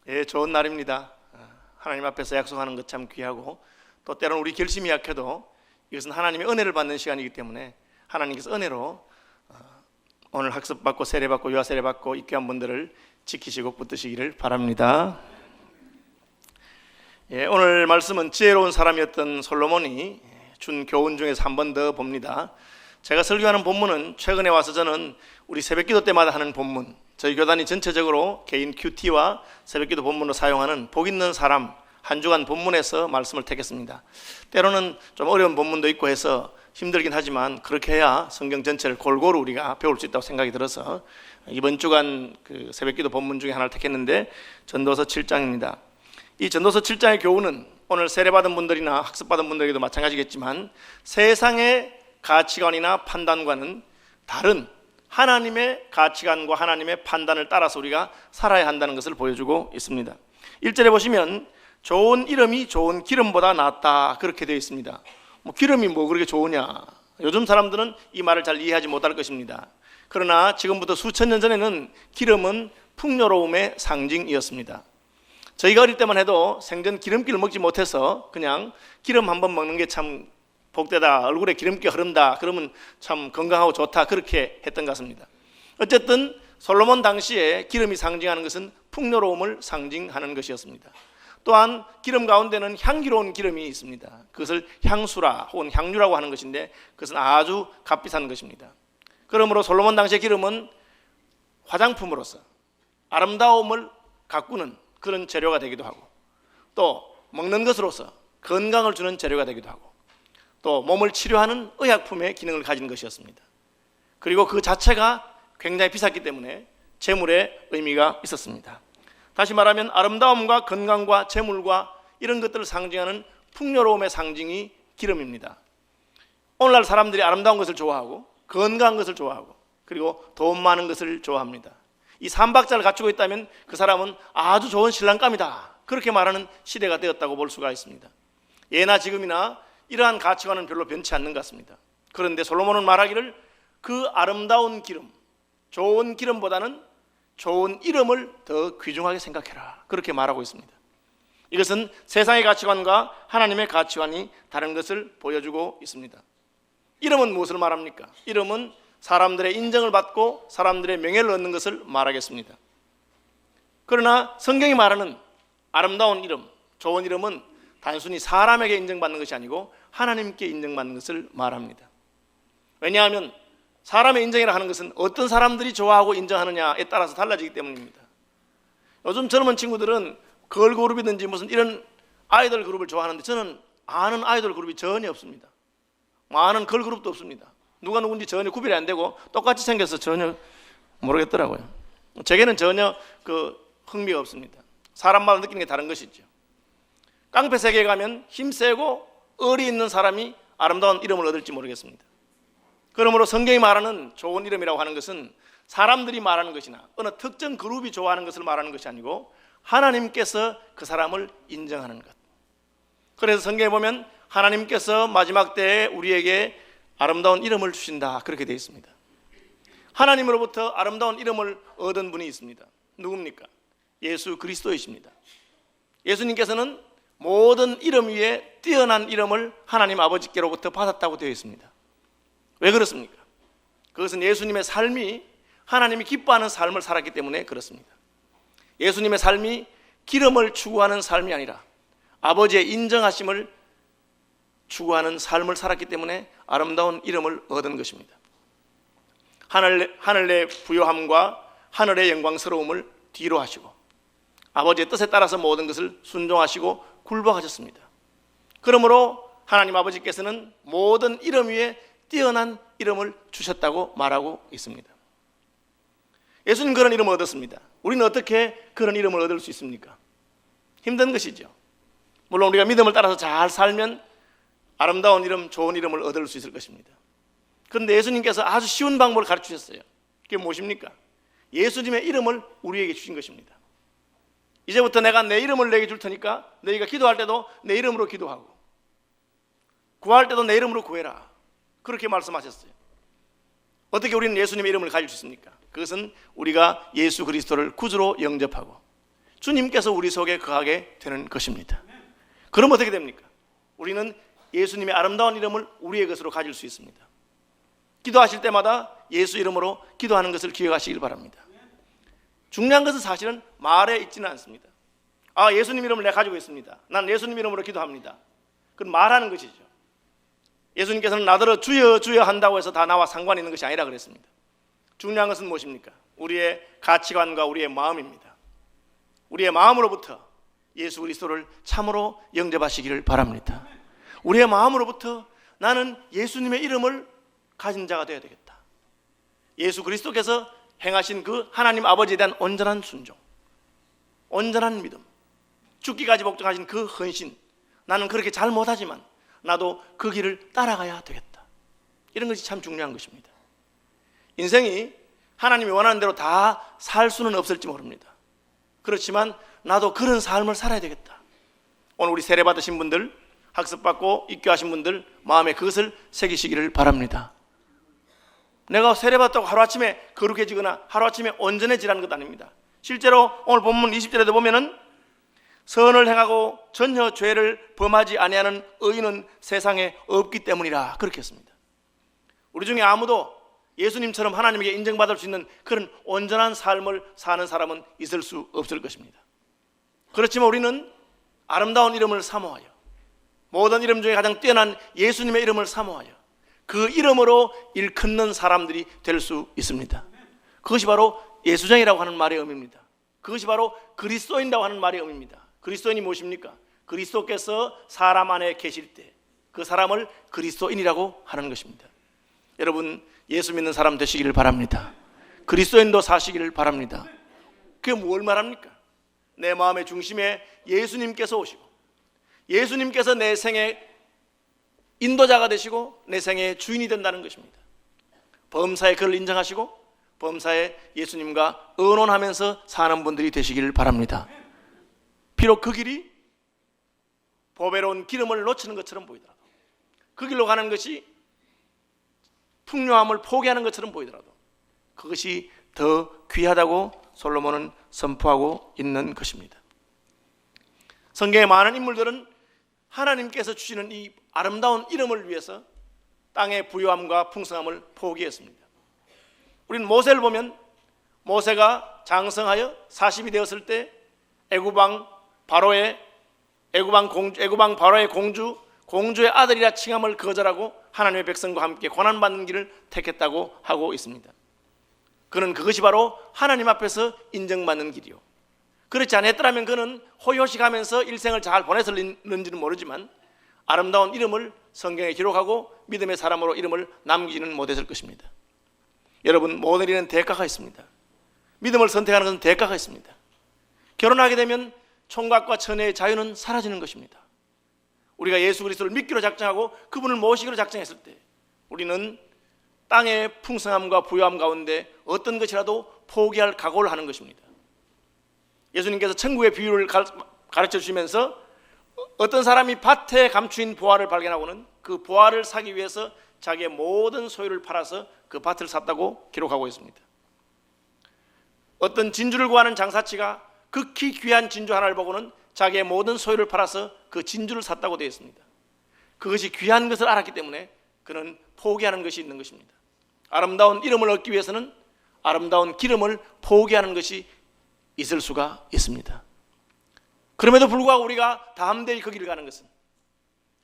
예, 좋은 날입니다. 하나님 앞에서 약속하는 것 참 귀하고, 또 때로는 우리 결심이 약해도 이것은 하나님의 은혜를 받는 시간이기 때문에 하나님께서 은혜로 오늘 학습받고 세례받고 유아 세례받고 입교한 분들을 지키시고 붙드시기를 바랍니다. 예, 오늘 말씀은 지혜로운 사람이었던 솔로몬이 준 교훈 중에서 한 번 더 봅니다. 제가 설교하는 본문은 최근에 와서 저는 우리 새벽기도 때마다 하는 본문, 저희 교단이 전체적으로 개인 큐티와 새벽기도 본문으로 사용하는 복 있는 사람 한 주간 본문에서 말씀을 택했습니다. 때로는 좀 어려운 본문도 있고 해서 힘들긴 하지만 그렇게 해야 성경 전체를 골고루 우리가 배울 수 있다고 생각이 들어서 이번 주간 그 새벽기도 본문 중에 하나를 택했는데 전도서 7장입니다. 이 전도서 7장의 교훈은 오늘 세례받은 분들이나 학습받은 분들에게도 마찬가지겠지만 세상의 가치관이나 판단과는 다른 하나님의 가치관과 하나님의 판단을 따라서 우리가 살아야 한다는 것을 보여주고 있습니다. 1절에 보시면 좋은 이름이 좋은 기름보다 낫다 그렇게 되어 있습니다. 기름이 뭐 그렇게 좋으냐, 요즘 사람들은 이 말을 잘 이해하지 못할 것입니다. 그러나 지금부터 수천 년 전에는 기름은 풍요로움의 상징이었습니다. 저희가 어릴 때만 해도 생전 기름기를 먹지 못해서 그냥 기름 한번 먹는 게 참 복되다, 얼굴에 기름기 흐른다, 그러면 참 건강하고 좋다 그렇게 했던 것 같습니다. 어쨌든 솔로몬 당시에 기름이 상징하는 것은 풍요로움을 상징하는 것이었습니다. 또한 기름 가운데는 향기로운 기름이 있습니다. 그것을 향수라 혹은 향유라고 하는 것인데 그것은 아주 값비싼 것입니다. 그러므로 솔로몬 당시의 기름은 화장품으로서 아름다움을 가꾸는 그런 재료가 되기도 하고, 또 먹는 것으로서 건강을 주는 재료가 되기도 하고, 또 몸을 치료하는 의약품의 기능을 가진 것이었습니다. 그리고 그 자체가 굉장히 비쌌기 때문에 재물의 의미가 있었습니다. 다시 말하면 아름다움과 건강과 재물과 이런 것들을 상징하는 풍요로움의 상징이 기름입니다. 오늘날 사람들이 아름다운 것을 좋아하고 건강한 것을 좋아하고 그리고 돈 많은 것을 좋아합니다. 이 3박자를 갖추고 있다면 그 사람은 아주 좋은 신랑감이다 그렇게 말하는 시대가 되었다고 볼 수가 있습니다. 예나 지금이나 이러한 가치관은 별로 변치 않는 것 같습니다. 그런데 솔로몬은 말하기를 그 아름다운 기름, 좋은 기름보다는 좋은 이름을 더 귀중하게 생각해라 그렇게 말하고 있습니다. 이것은 세상의 가치관과 하나님의 가치관이 다른 것을 보여주고 있습니다. 이름은 무엇을 말합니까? 이름은 사람들의 인정을 받고 사람들의 명예를 얻는 것을 말하겠습니다. 그러나 성경이 말하는 아름다운 이름, 좋은 이름은 단순히 사람에게 인정받는 것이 아니고 하나님께 인정받는 것을 말합니다. 왜냐하면 사람의 인정이라 하는 것은 어떤 사람들이 좋아하고 인정하느냐에 따라서 달라지기 때문입니다. 요즘 젊은 친구들은 걸그룹이든지 무슨 이런 아이돌 그룹을 좋아하는데 저는 아는 아이돌 그룹이 전혀 없습니다. 아는 걸그룹도 없습니다. 누가 누군지 전혀 구별이 안 되고 똑같이 생겨서 전혀 모르겠더라고요. 제게는 전혀 흥미가 없습니다. 사람마다 느끼는 게 다른 것이죠. 깡패 세계에 가면 힘세고 의리 있는 사람이 아름다운 이름을 얻을지 모르겠습니다. 그러므로 성경이 말하는 좋은 이름이라고 하는 것은 사람들이 말하는 것이나 어느 특정 그룹이 좋아하는 것을 말하는 것이 아니고 하나님께서 그 사람을 인정하는 것. 그래서 성경에 보면 하나님께서 마지막 때에 우리에게 아름다운 이름을 주신다 그렇게 되어 있습니다. 하나님으로부터 아름다운 이름을 얻은 분이 있습니다. 누굽니까? 예수 그리스도이십니다. 예수님께서는 모든 이름 위에 뛰어난 이름을 하나님 아버지께로부터 받았다고 되어 있습니다. 왜 그렇습니까? 그것은 예수님의 삶이 하나님이 기뻐하는 삶을 살았기 때문에 그렇습니다. 예수님의 삶이 기름을 추구하는 삶이 아니라 아버지의 인정하심을 추구하는 삶을 살았기 때문에 아름다운 이름을 얻은 것입니다. 하늘의 부요함과 하늘의 영광스러움을 뒤로 하시고 아버지의 뜻에 따라서 모든 것을 순종하시고 굴복하셨습니다. 그러므로 하나님 아버지께서는 모든 이름 위에 뛰어난 이름을 주셨다고 말하고 있습니다. 예수님 그런 이름을 얻었습니다. 우리는 어떻게 그런 이름을 얻을 수 있습니까? 힘든 것이죠. 물론 우리가 믿음을 따라서 잘 살면 아름다운 이름, 좋은 이름을 얻을 수 있을 것입니다. 그런데 예수님께서 아주 쉬운 방법을 가르치셨어요. 그게 무엇입니까? 예수님의 이름을 우리에게 주신 것입니다. 이제부터 내가 내 이름을 내게 줄 테니까 너희가 기도할 때도 내 이름으로 기도하고 구할 때도 내 이름으로 구해라 그렇게 말씀하셨어요. 어떻게 우리는 예수님의 이름을 가질 수 있습니까? 그것은 우리가 예수 그리스도를 구주로 영접하고 주님께서 우리 속에 거하게 되는 것입니다. 그럼 어떻게 됩니까? 우리는 예수님의 아름다운 이름을 우리의 것으로 가질 수 있습니다. 기도하실 때마다 예수 이름으로 기도하는 것을 기억하시길 바랍니다. 중요한 것은 사실은 말에 있지는 않습니다. 예수님 이름을 내가 가지고 있습니다. 난 예수님 이름으로 기도합니다. 그건 말하는 것이죠. 예수님께서는 나더러 주여 주여 한다고 해서 다 나와 상관 있는 것이 아니라 그랬습니다. 중요한 것은 무엇입니까? 우리의 가치관과 우리의 마음입니다. 우리의 마음으로부터 예수 그리스도를 참으로 영접하시기를 바랍니다. 우리의 마음으로부터 나는 예수님의 이름을 가진 자가 되어야 되겠다. 예수 그리스도께서 행하신 그 하나님 아버지에 대한 온전한 순종, 온전한 믿음, 죽기까지 복종하신 그 헌신, 나는 그렇게 잘 못하지만 나도 그 길을 따라가야 되겠다. 이런 것이 참 중요한 것입니다. 인생이 하나님이 원하는 대로 다 살 수는 없을지 모릅니다. 그렇지만 나도 그런 삶을 살아야 되겠다. 오늘 우리 세례 받으신 분들, 학습받고 입교하신 분들 마음에 그것을 새기시기를 바랍니다. 내가 세례 받았다고 하루아침에 거룩해지거나 하루아침에 온전해지라는 것 아닙니다. 실제로 오늘 본문 20절에도 보면은 선을 행하고 전혀 죄를 범하지 아니하는 의인은 세상에 없기 때문이라 그렇게 했습니다. 우리 중에 아무도 예수님처럼 하나님에게 인정받을 수 있는 그런 온전한 삶을 사는 사람은 있을 수 없을 것입니다. 그렇지만 우리는 아름다운 이름을 사모하여, 모든 이름 중에 가장 뛰어난 예수님의 이름을 사모하여 그 이름으로 일컫는 사람들이 될 수 있습니다. 그것이 바로 예수장이라고 하는 말의 의미입니다. 그것이 바로 그리스도인이라고 하는 말의 의미입니다. 그리스도인이 무엇입니까? 그리스도께서 사람 안에 계실 때 그 사람을 그리스도인이라고 하는 것입니다. 여러분, 예수 믿는 사람 되시기를 바랍니다. 그리스도인도 사시기를 바랍니다. 그게 뭘 말합니까? 내 마음의 중심에 예수님께서 오시고 예수님께서 내 생의 인도자가 되시고 내 생의 주인이 된다는 것입니다. 범사에 그를 인정하시고 범사에 예수님과 의논하면서 사는 분들이 되시기를 바랍니다. 비록 그 길이 보배로운 기름을 놓치는 것처럼 보이더라도, 그 길로 가는 것이 풍요함을 포기하는 것처럼 보이더라도 그것이 더 귀하다고 솔로몬은 선포하고 있는 것입니다. 성경의 많은 인물들은 하나님께서 주시는 이 아름다운 이름을 위해서 땅의 부유함과 풍성함을 포기했습니다. 우리는 모세를 보면 모세가 장성하여 40이 되었을 때 애굽왕 바로의 공주의 아들이라 칭함을 거절하고 하나님의 백성과 함께 고난받는 길을 택했다고 하고 있습니다. 그는 그것이 바로 하나님 앞에서 인정받는 길이요, 그렇지 않았더라면 그는 호요시 가면서 일생을 잘 보냈을는지는 모르지만 아름다운 이름을 성경에 기록하고 믿음의 사람으로 이름을 남기지는 못했을 것입니다. 여러분, 모든 일에는 대가가 있습니다. 믿음을 선택하는 것은 대가가 있습니다. 결혼하게 되면 총각과 처녀의 자유는 사라지는 것입니다. 우리가 예수 그리스도를 믿기로 작정하고 그분을 모시기로 작정했을 때 우리는 땅의 풍성함과 부유함 가운데 어떤 것이라도 포기할 각오를 하는 것입니다. 예수님께서 천국의 비유를 가르쳐 주시면서 어떤 사람이 밭에 감추인 보화를 발견하고는 그 보화를 사기 위해서 자기의 모든 소유를 팔아서 그 밭을 샀다고 기록하고 있습니다. 어떤 진주를 구하는 장사치가 극히 귀한 진주 하나를 보고는 자기의 모든 소유를 팔아서 그 진주를 샀다고 되어 있습니다. 그것이 귀한 것을 알았기 때문에 그는 포기하는 것이 있는 것입니다. 아름다운 이름을 얻기 위해서는 아름다운 기름을 포기하는 것이 있을 수가 있습니다. 그럼에도 불구하고 우리가 담대히 그 길을 가는 것은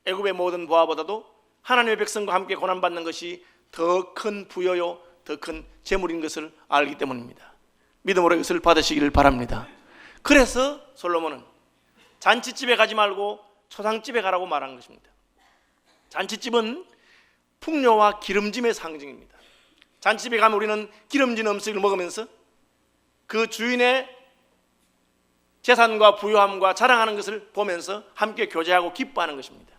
애굽의 모든 보화보다도 하나님의 백성과 함께 고난받는 것이 더 큰 부여요, 더 큰 재물인 것을 알기 때문입니다. 믿음으로 이것을 받으시기를 바랍니다. 그래서 솔로몬은 잔치집에 가지 말고 초상집에 가라고 말한 것입니다. 잔치집은 풍요와 기름짐의 상징입니다. 잔치집에 가면 우리는 기름진 음식을 먹으면서 그 주인의 재산과 부유함과 자랑하는 것을 보면서 함께 교제하고 기뻐하는 것입니다.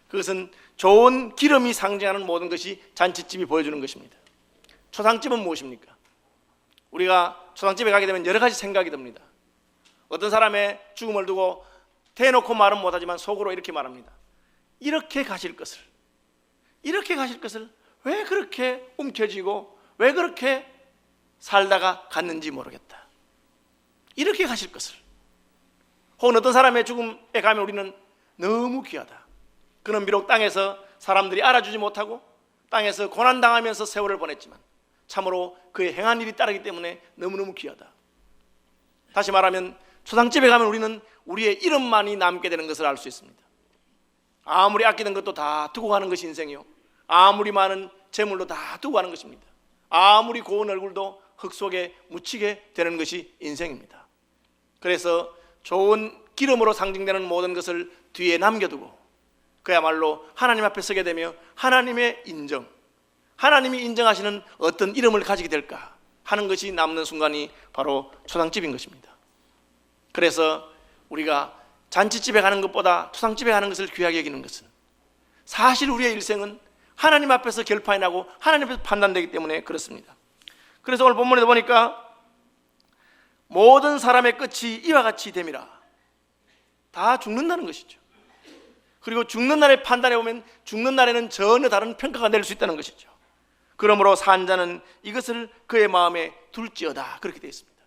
그것은 좋은 기름이 상징하는 모든 것이 잔치집이 보여주는 것입니다. 초상집은 무엇입니까? 우리가 초상집에 가게 되면 여러 가지 생각이 듭니다. 어떤 사람의 죽음을 두고 대놓고 말은 못하지만 속으로 이렇게 말합니다. 이렇게 가실 것을 왜 그렇게 움켜쥐고 왜 그렇게 살다가 갔는지 모르겠다. 이렇게 가실 것을 혹은 어떤 사람의 죽음에 가면 우리는 너무 귀하다. 그는 비록 땅에서 사람들이 알아주지 못하고 땅에서 고난당하면서 세월을 보냈지만 참으로 그의 행한 일이 따르기 때문에 너무너무 귀하다. 다시 말하면 초상집에 가면 우리는 우리의 이름만이 남게 되는 것을 알 수 있습니다. 아무리 아끼는 것도 다 두고 가는 것이 인생이요, 아무리 많은 재물도 다 두고 가는 것입니다. 아무리 고운 얼굴도 흙 속에 묻히게 되는 것이 인생입니다. 그래서 좋은 기름으로 상징되는 모든 것을 뒤에 남겨두고 그야말로 하나님 앞에 서게 되며 하나님의 인정, 하나님이 인정하시는 어떤 이름을 가지게 될까 하는 것이 남는 순간이 바로 초상집인 것입니다. 그래서 우리가 잔치집에 가는 것보다 초상집에 가는 것을 귀하게 여기는 것은 사실 우리의 일생은 하나님 앞에서 결판이 나고 하나님 앞에서 판단되기 때문에 그렇습니다. 그래서 오늘 본문에 보니까 모든 사람의 끝이 이와 같이 됨이라. 다 죽는다는 것이죠. 그리고 죽는 날의 판단해 보면 죽는 날에는 전혀 다른 평가가 내릴 수 있다는 것이죠. 그러므로 산 자는 이것을 그의 마음에 둘지어다, 그렇게 되어 있습니다.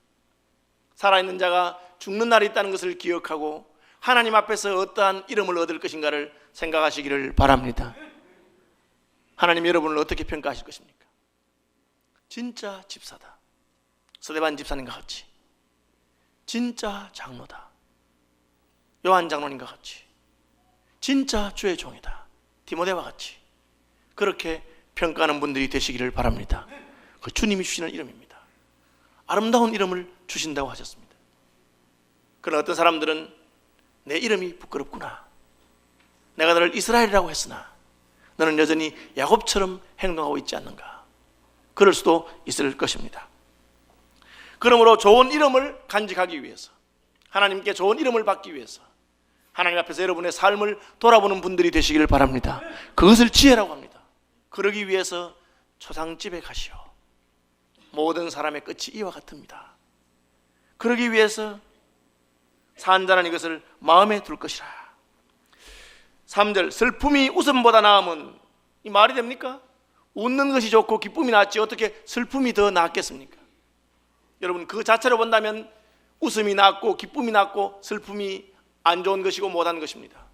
살아있는 자가 죽는 날이 있다는 것을 기억하고 하나님 앞에서 어떠한 이름을 얻을 것인가를 생각하시기를 바랍니다. 하나님 여러분을 어떻게 평가하실 것입니까? 진짜 집사다, 스데반 집사님과 같이. 진짜 장로다, 요한 장로님과 같이. 진짜 주의 종이다, 디모데와 같이. 그렇게 평가하는 분들이 되시기를 바랍니다. 그 주님이 주시는 이름입니다. 아름다운 이름을 주신다고 하셨습니다. 그러나 어떤 사람들은 내 이름이 부끄럽구나, 내가 너를 이스라엘이라고 했으나 너는 여전히 야곱처럼 행동하고 있지 않는가, 그럴 수도 있을 것입니다. 그러므로 좋은 이름을 간직하기 위해서, 하나님께 좋은 이름을 받기 위해서 하나님 앞에서 여러분의 삶을 돌아보는 분들이 되시기를 바랍니다. 그것을 지혜라고 합니다. 그러기 위해서 초상집에 가시오. 모든 사람의 끝이 이와 같습니다. 그러기 위해서 산 자는 이것을 마음에 둘 것이라. 3절, 슬픔이 웃음보다 나음은, 이 말이 됩니까? 웃는 것이 좋고 기쁨이 낫지 어떻게 슬픔이 더 낫겠습니까? 여러분, 그 자체로 본다면 웃음이 낫고 기쁨이 낫고 슬픔이 안 좋은 것이고 못한 것입니다.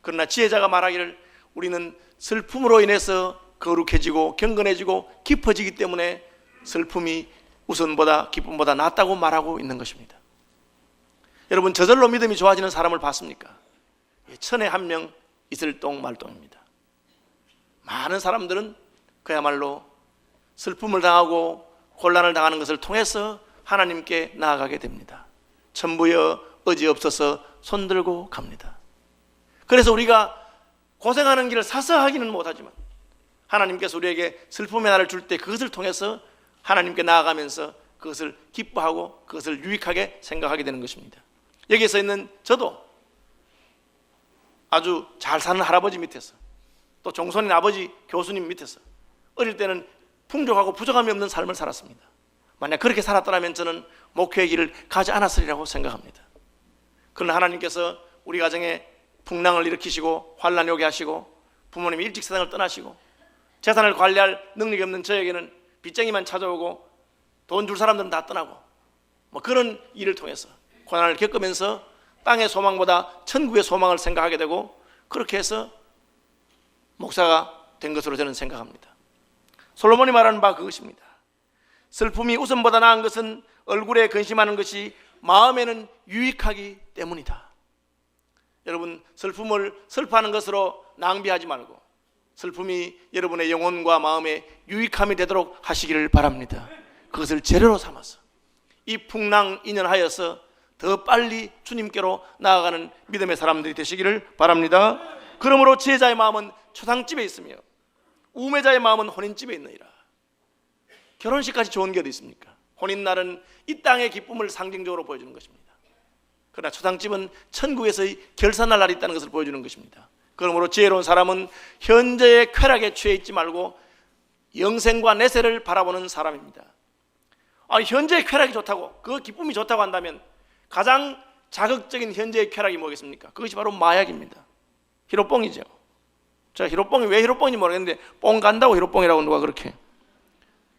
그러나 지혜자가 말하기를 우리는 슬픔으로 인해서 거룩해지고 경건해지고 깊어지기 때문에 슬픔이 웃음보다 기쁨보다 낫다고 말하고 있는 것입니다. 여러분, 저절로 믿음이 좋아지는 사람을 봤습니까? 천에 한 명 있을 똥 말똥입니다. 많은 사람들은 그야말로 슬픔을 당하고 곤란을 당하는 것을 통해서 하나님께 나아가게 됩니다. 천부여 의지없어서 손들고 갑니다. 그래서 우리가 고생하는 길을 사서하기는 못하지만 하나님께서 우리에게 슬픔의 날을 줄 때 그것을 통해서 하나님께 나아가면서 그것을 기뻐하고 그것을 유익하게 생각하게 되는 것입니다. 여기에 서 있는 저도 아주 잘 사는 할아버지 밑에서, 또 종손인 아버지 교수님 밑에서 어릴 때는 풍족하고 부족함이 없는 삶을 살았습니다. 만약 그렇게 살았더라면 저는 목회의 길을 가지 않았으리라고 생각합니다. 그러나 하나님께서 우리 가정에 풍랑을 일으키시고 환란이 오게 하시고 부모님이 일찍 세상을 떠나시고 재산을 관리할 능력이 없는 저에게는 빚쟁이만 찾아오고 돈 줄 사람들은 다 떠나고 그런 일을 통해서 고난을 겪으면서 땅의 소망보다 천국의 소망을 생각하게 되고 그렇게 해서 목사가 된 것으로 저는 생각합니다. 솔로몬이 말하는 바 그것입니다. 슬픔이 웃음보다 나은 것은 얼굴에 근심하는 것이 마음에는 유익하기 때문이다. 여러분, 슬픔을 슬퍼하는 것으로 낭비하지 말고 슬픔이 여러분의 영혼과 마음에 유익함이 되도록 하시기를 바랍니다. 그것을 재료로 삼아서 이 풍랑 인연하여서 더 빨리 주님께로 나아가는 믿음의 사람들이 되시기를 바랍니다. 그러므로 지혜자의 마음은 초상집에 있으며 우매자의 마음은 혼인집에 있느니라. 결혼식까지 좋은 게 어디 있습니까? 혼인날은 이 땅의 기쁨을 상징적으로 보여주는 것입니다. 그러나 초상집은 천국에서의 결산할 날이 있다는 것을 보여주는 것입니다. 그러므로 지혜로운 사람은 현재의 쾌락에 취해 있지 말고 영생과 내세를 바라보는 사람입니다. 현재의 쾌락이 좋다고, 그 기쁨이 좋다고 한다면 가장 자극적인 현재의 쾌락이 뭐겠습니까? 그것이 바로 마약입니다. 히로뽕이죠. 제가 히로뽕이 왜 히로뽕인지 모르겠는데 뽕 간다고 히로뽕이라고 누가 그렇게.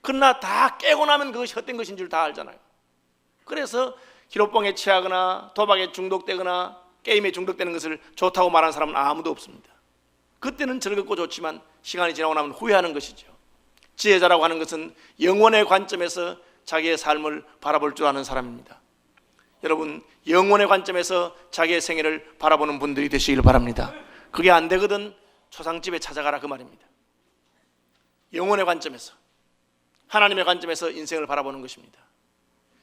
그러나 다 깨고 나면 그것이 헛된 것인 줄 다 알잖아요. 그래서 히로뽕에 취하거나 도박에 중독되거나 게임에 중독되는 것을 좋다고 말하는 사람은 아무도 없습니다. 그때는 즐겁고 좋지만 시간이 지나고 나면 후회하는 것이죠. 지혜자라고 하는 것은 영혼의 관점에서 자기의 삶을 바라볼 줄 아는 사람입니다. 여러분, 영혼의 관점에서 자기의 생애를 바라보는 분들이 되시길 바랍니다. 그게 안 되거든 초상집에 찾아가라 그 말입니다. 영혼의 관점에서, 하나님의 관점에서 인생을 바라보는 것입니다.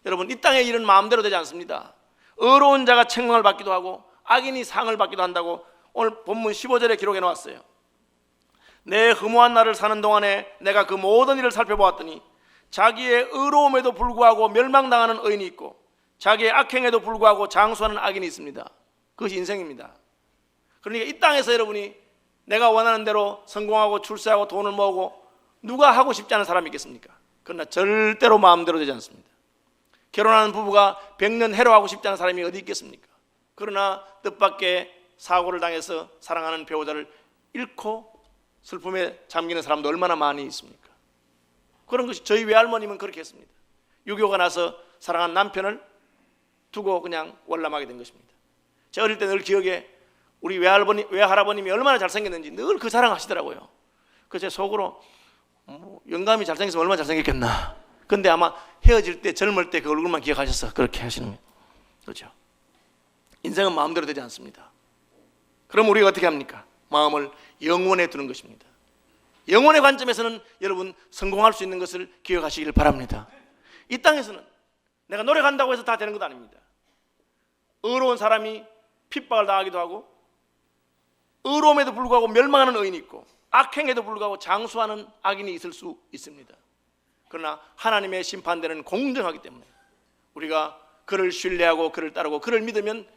여러분, 이 땅의 일은 마음대로 되지 않습니다. 의로운 자가 책망을 받기도 하고 악인이 상을 받기도 한다고 오늘 본문 15절에 기록해 놓았어요. 내 허무한 날을 사는 동안에 내가 그 모든 일을 살펴보았더니 자기의 의로움에도 불구하고 멸망당하는 의인이 있고 자기의 악행에도 불구하고 장수하는 악인이 있습니다. 그것이 인생입니다. 그러니까 이 땅에서 여러분이 내가 원하는 대로 성공하고 출세하고 돈을 모으고 누가 하고 싶지 않은 사람이 있겠습니까? 그러나 절대로 마음대로 되지 않습니다. 결혼하는 부부가 100년 해로하고 싶지 않은 사람이 어디 있겠습니까? 그러나 뜻밖의 사고를 당해서 사랑하는 배우자를 잃고 슬픔에 잠기는 사람도 얼마나 많이 있습니까? 그런 것이 저희 외할머님은 그렇게 했습니다. 유교가 나서 사랑한 남편을 두고 그냥 월남하게 된 것입니다. 제가 어릴 때 늘 기억에 우리 외할아버님이 얼마나 잘생겼는지 늘 그 자랑하시더라고요. 그래서 제 속으로 영감이 잘생겼으면 얼마나 잘생겼겠나. 근데 아마 헤어질 때 젊을 때 그 얼굴만 기억하셔서 그렇게 하시는 거예요. 그렇죠? 인생은 마음대로 되지 않습니다. 그럼 우리가 어떻게 합니까? 마음을 영혼에 두는 것입니다. 영혼의 관점에서는 여러분 성공할 수 있는 것을 기억하시길 바랍니다. 이 땅에서는 내가 노력한다고 해서 다 되는 것 아닙니다. 의로운 사람이 핍박을 당하기도 하고 의로움에도 불구하고 멸망하는 의인이 있고 악행에도 불구하고 장수하는 악인이 있을 수 있습니다. 그러나 하나님의 심판대는 공정하기 때문에 우리가 그를 신뢰하고 그를 따르고 그를 믿으면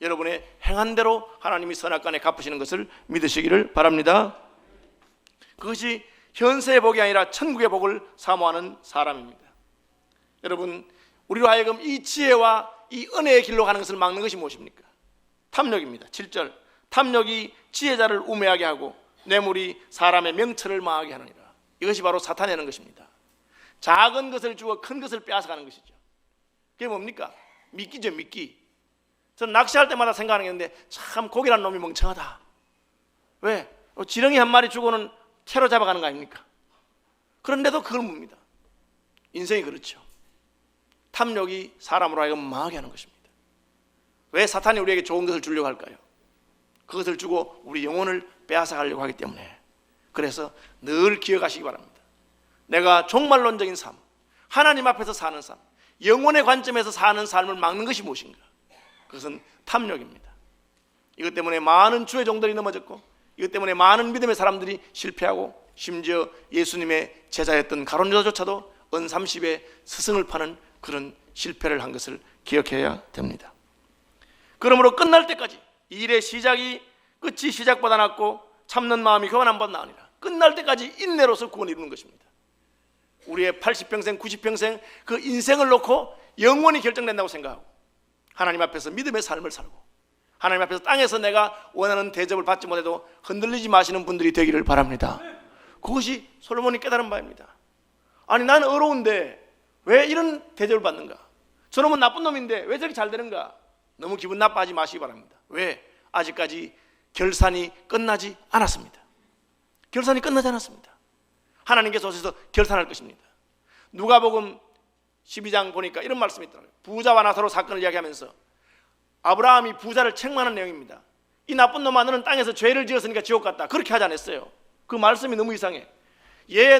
여러분의 행한 대로 하나님이 선악간에 갚으시는 것을 믿으시기를 바랍니다. 그것이 현세의 복이 아니라 천국의 복을 사모하는 사람입니다. 여러분, 우리로 하여금 이 지혜와 이 은혜의 길로 가는 것을 막는 것이 무엇입니까? 탐욕입니다. 7절, 탐욕이 지혜자를 우매하게 하고 뇌물이 사람의 명철을 망하게 하느니라. 이것이 바로 사탄이 하는 것입니다. 작은 것을 주어 큰 것을 빼앗아가는 것이죠. 그게 뭡니까? 미끼죠, 미끼. 저는 낚시할 때마다 생각하는 게 있는데 참 고기란 놈이 멍청하다. 왜? 지렁이 한 마리 주고는 채로 잡아가는 거 아닙니까? 그런데도 그걸 봅니다. 인생이 그렇죠. 탐욕이 사람으로 하여금 망하게 하는 것입니다. 왜 사탄이 우리에게 좋은 것을 주려고 할까요? 그것을 주고 우리 영혼을 빼앗아가려고 하기 때문에. 그래서 늘 기억하시기 바랍니다. 내가 종말론적인 삶, 하나님 앞에서 사는 삶, 영혼의 관점에서 사는 삶을 막는 것이 무엇인가? 그것은 탐욕입니다. 이것 때문에 많은 주의 종들이 넘어졌고 이것 때문에 많은 믿음의 사람들이 실패하고 심지어 예수님의 제자였던 가룟유다조차도 은30에 스승을 파는 그런 실패를 한 것을 기억해야 됩니다. 그러므로 끝날 때까지 일의 시작이 끝이 시작보다 낫고 참는 마음이 교만함보다 나으니라. 끝날 때까지 인내로서 구원을 이루는 것입니다. 우리의 80평생 90평생 그 인생을 놓고 영원히 결정된다고 생각하고 하나님 앞에서 믿음의 삶을 살고 하나님 앞에서 땅에서 내가 원하는 대접을 받지 못해도 흔들리지 마시는 분들이 되기를 바랍니다. 그것이 솔로몬이 깨달은 바입니다. 아니, 나는 어려운데 왜 이런 대접을 받는가? 저놈은 나쁜 놈인데 왜 저렇게 잘 되는가? 너무 기분 나빠하지 마시기 바랍니다. 왜? 아직까지 결산이 끝나지 않았습니다. 결산이 끝나지 않았습니다. 하나님께서 오셔서 결산할 것입니다. 누가복음 12장 보니까 이런 말씀이 있더라고요. 부자와 나사로 사건을 이야기하면서 아브라함이 부자를 책망하는 내용입니다. 이 나쁜 놈아, 너는 땅에서 죄를 지었으니까 지옥 갔다. 그렇게 하지 않았어요. 그 말씀이 너무 이상해.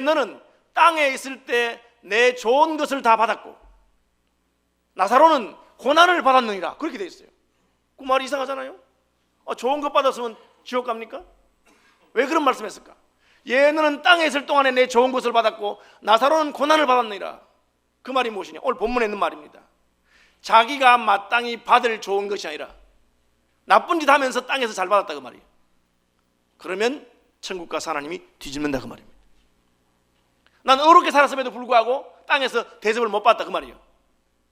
너는 땅에 있을 때 내 좋은 것을 다 받았고 나사로는 고난을 받았느니라. 그렇게 돼 있어요. 그 말이 이상하잖아요. 좋은 것 받았으면 지옥 갑니까? 왜 그런 말씀했을까? 너는 땅에 있을 동안에 내 좋은 것을 받았고 나사로는 고난을 받았느니라. 그 말이 무엇이냐? 오늘 본문에 있는 말입니다. 자기가 마땅히 받을 좋은 것이 아니라 나쁜 짓 하면서 땅에서 잘 받았다 그 말이에요. 그러면 천국 가서 하나님이 뒤집는다 그 말입니다. 난 어렵게 살았음에도 불구하고 땅에서 대접을 못 받았다 그 말이에요.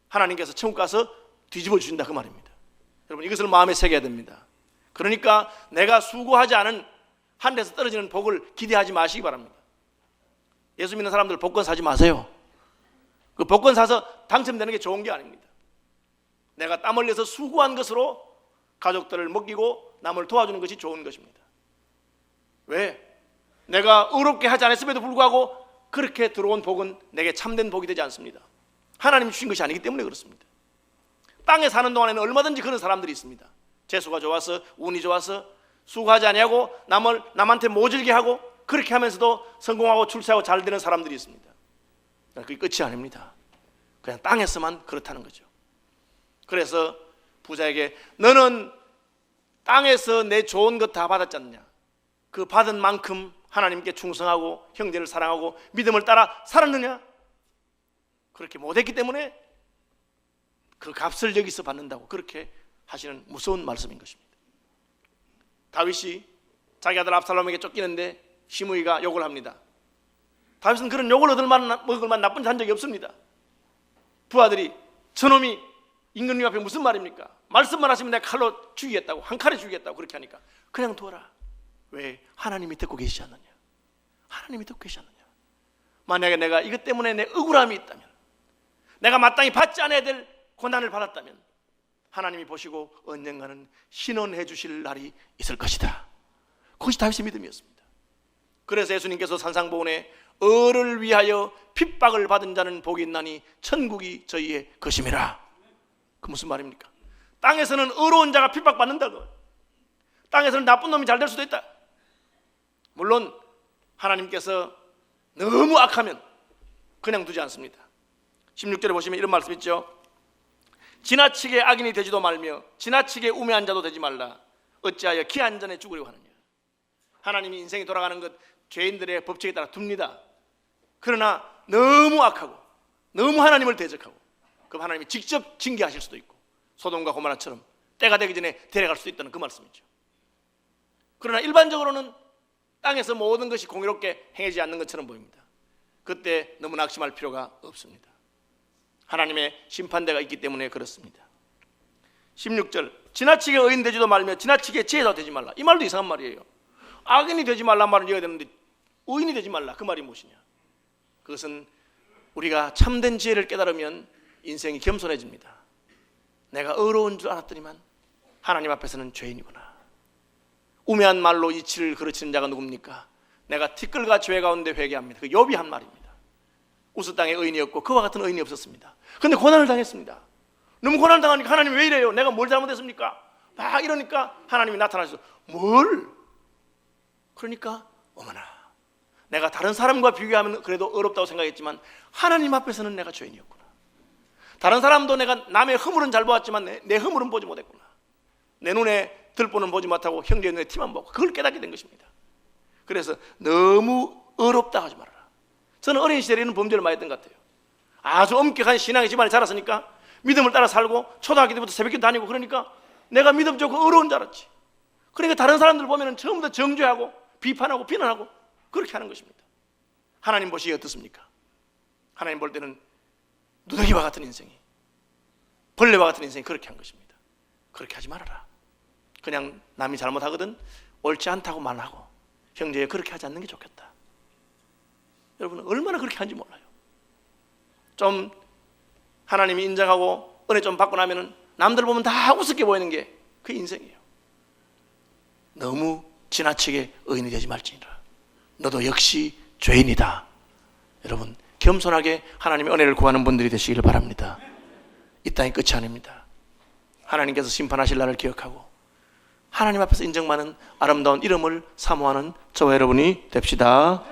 하나님께서 천국 가서 뒤집어 주신다 그 말입니다. 여러분, 이것을 마음에 새겨야 됩니다. 그러니까 내가 수고하지 않은 하늘에서 떨어지는 복을 기대하지 마시기 바랍니다. 예수 믿는 사람들 복권 사지 마세요. 그 복권 사서 당첨되는 게 좋은 게 아닙니다. 내가 땀 흘려서 수고한 것으로 가족들을 먹이고 남을 도와주는 것이 좋은 것입니다. 왜? 내가 의롭게 하지 않았음에도 불구하고 그렇게 들어온 복은 내게 참된 복이 되지 않습니다. 하나님이 주신 것이 아니기 때문에 그렇습니다. 땅에 사는 동안에는 얼마든지 그런 사람들이 있습니다. 재수가 좋아서, 운이 좋아서 수고하지 아니하고 남한테 모질게 하고 그렇게 하면서도 성공하고 출세하고 잘 되는 사람들이 있습니다. 그게 끝이 아닙니다. 그냥 땅에서만 그렇다는 거죠. 그래서 부자에게 너는 땅에서 내 좋은 것 다 받았지 않느냐? 그 받은 만큼 하나님께 충성하고 형제를 사랑하고 믿음을 따라 살았느냐? 그렇게 못했기 때문에 그 값을 여기서 받는다고 그렇게 하시는 무서운 말씀인 것입니다. 다윗이 자기 아들 압살롬에게 쫓기는데 시므이가 욕을 합니다. 다윗은 그런 욕을 먹을 만한 나쁜 짓 한 적이 없습니다. 부하들이 저놈이 임금님 앞에 무슨 말입니까? 말씀만 하시면 내가 칼로 죽이겠다고, 한 칼에 죽이겠다고 그렇게 하니까 그냥 둬라. 왜? 하나님이 듣고 계시지 않느냐? 하나님이 듣고 계시지 않느냐? 만약에 내가 이것 때문에 내 억울함이 있다면, 내가 마땅히 받지 않아야 될 고난을 받았다면 하나님이 보시고 언젠가는 신원해 주실 날이 있을 것이다. 그것이 다윗의 믿음이었습니다. 그래서 예수님께서 산상보훈에 을을 위하여 핍박을 받은 자는 복이 있나니 천국이 저희의 것임이라. 그 무슨 말입니까? 땅에서는 의로운 자가 핍박받는다고. 땅에서는 나쁜 놈이 잘 될 수도 있다. 물론 하나님께서 너무 악하면 그냥 두지 않습니다. 16절에 보시면 이런 말씀 있죠. 지나치게 악인이 되지도 말며 지나치게 우매한 자도 되지 말라. 어찌하여 기한 전에 죽으려고 하느냐. 하나님이 인생이 돌아가는 것 죄인들의 법칙에 따라 둡니다. 그러나 너무 악하고 너무 하나님을 대적하고 그럼 하나님이 직접 징계하실 수도 있고 소돔과 고모라처럼 때가 되기 전에 데려갈 수도 있다는 그 말씀이죠. 그러나 일반적으로는 땅에서 모든 것이 공의롭게 행해지지 않는 것처럼 보입니다. 그때 너무 낙심할 필요가 없습니다. 하나님의 심판대가 있기 때문에 그렇습니다. 16절 지나치게 의인 되지도 말며 지나치게 지혜도 되지 말라. 이 말도 이상한 말이에요. 악인이 되지 말란 말은 이해가 되는데 의인이 되지 말라 그 말이 무엇이냐? 그것은 우리가 참된 지혜를 깨달으면 인생이 겸손해집니다. 내가 의로운 줄 알았더니만 하나님 앞에서는 죄인이구나. 우매한 말로 이치를 그르치는 자가 누굽니까? 내가 티끌과 죄 가운데 회개합니다. 그 욥이 한 말입니다. 우스 땅에 의인이었고 그와 같은 의인이 없었습니다. 그런데 고난을 당했습니다. 너무 고난을 당하니까 하나님 왜 이래요? 내가 뭘 잘못했습니까? 막 이러니까 하나님이 나타나셔서 뭘? 그러니까 어머나 내가 다른 사람과 비교하면 그래도 어렵다고 생각했지만 하나님 앞에서는 내가 죄인이었구나. 다른 사람도 내가 남의 허물은 잘 보았지만 내 허물은 보지 못했구나. 내 눈에 들보는 보지 못하고 형제의 눈에 티만 보고 그걸 깨닫게 된 것입니다. 그래서 너무 어렵다 하지 말아라. 저는 어린 시절에는 범죄를 많이 했던 것 같아요. 아주 엄격한 신앙의 집안에 자랐으니까 믿음을 따라 살고 초등학교 때부터 새벽기도 다니고 그러니까 내가 믿음 좋고 어려운 줄 알았지. 그러니까 다른 사람들 보면 처음부터 정죄하고 비판하고 비난하고 그렇게 하는 것입니다. 하나님 보시기에 어떻습니까? 하나님 볼 때는 누더기와 같은 인생이, 벌레와 같은 인생이 그렇게 한 것입니다. 그렇게 하지 말아라. 그냥 남이 잘못하거든 옳지 않다고 말하고 형제 그렇게 하지 않는 게 좋겠다. 여러분은 얼마나 그렇게 하는지 몰라요. 좀 하나님이 인정하고 은혜 좀 받고 나면은 남들 보면 다 우습게 보이는 게 그 인생이에요. 너무 지나치게 의인이 되지 말지니라. 너도 역시 죄인이다. 여러분 겸손하게 하나님의 은혜를 구하는 분들이 되시기를 바랍니다. 이 땅이 끝이 아닙니다. 하나님께서 심판하실 날을 기억하고 하나님 앞에서 인정받는 아름다운 이름을 사모하는 저와 여러분이 됩시다.